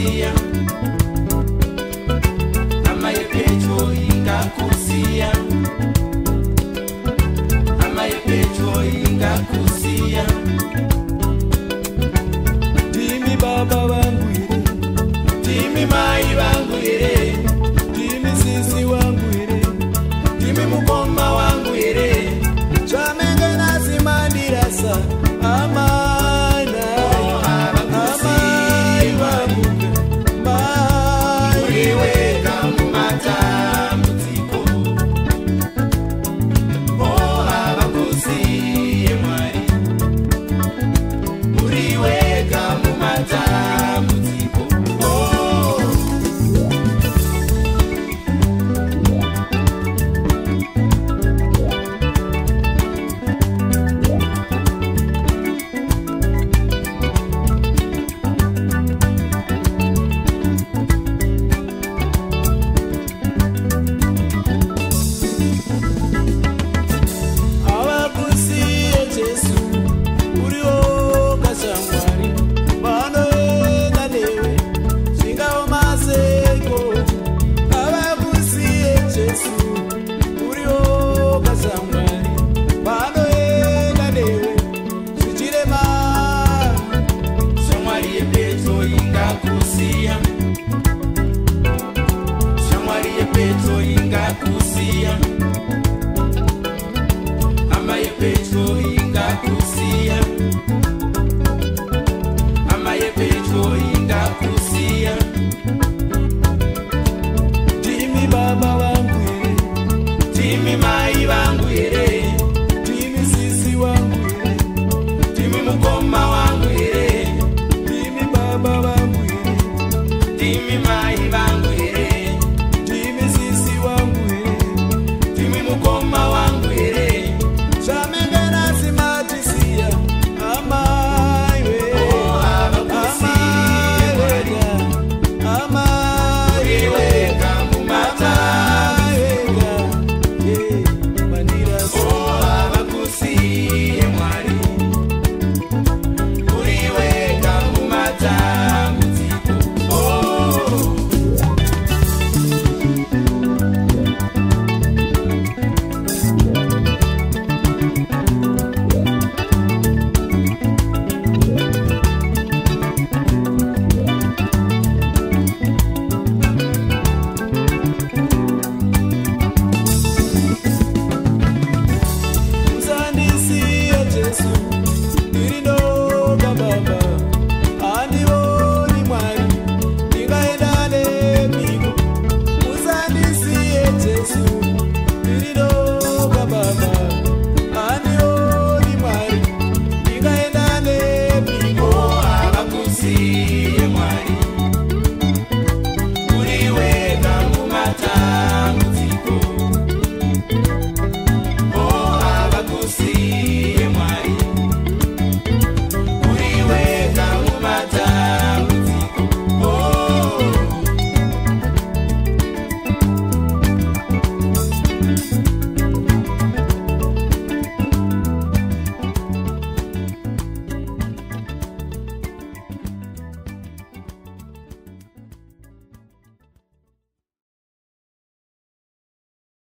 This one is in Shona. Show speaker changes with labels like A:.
A: ingakusia, ama yepecho ingakusia, ama yepecho ingakusia.
B: Timi baba wangu ire,
A: Timi mai wangu ire,
B: timi sisi wangu ire,
A: timi mukoma wangu ire,
B: chamenge nazimandirasa amana, amai wangu mai
A: uliweka mumatambudziko. Oh, havakusiye Mwari, uliweka mumatambudziko. Oh,
B: avakusiye Jesu uriwo kashamwari vanoenda newe zvingawo maseko. Avakusiye Jesu uriwo kashamwari vanoenda newe zvichirema.
A: shamwari yepecho ingakusiya, shamwari yepecho ingakusiya, ama yepecho ingakusiya, ama yepecho ingakusiya.
B: Timi baba wangu ire,
A: Timi mai vangu ire,
B: timi sisi wangu ire,
A: timi mukoma wangu ire,
B: timi baba wangu ire,
A: timi mai vangu ire,
B: timi sisi wangu ire,
A: timi mukoma wangu ire.
B: chamenge nazimatisiya amai we,
A: Oh, havakusiye Mwari,
B: amai
A: uliweka mumatambudziko. Oh, havakusiye Mwari, uliweka mumatambudziko. Oh,
B: Musandisiye Jesu ndiridoga baba, handivoni Mwari ndingaenda nemiko. Musandisiye Jesu ndiridoga baba, handivoni Mwari ndingaenda nemiko.
A: oh, havakusiye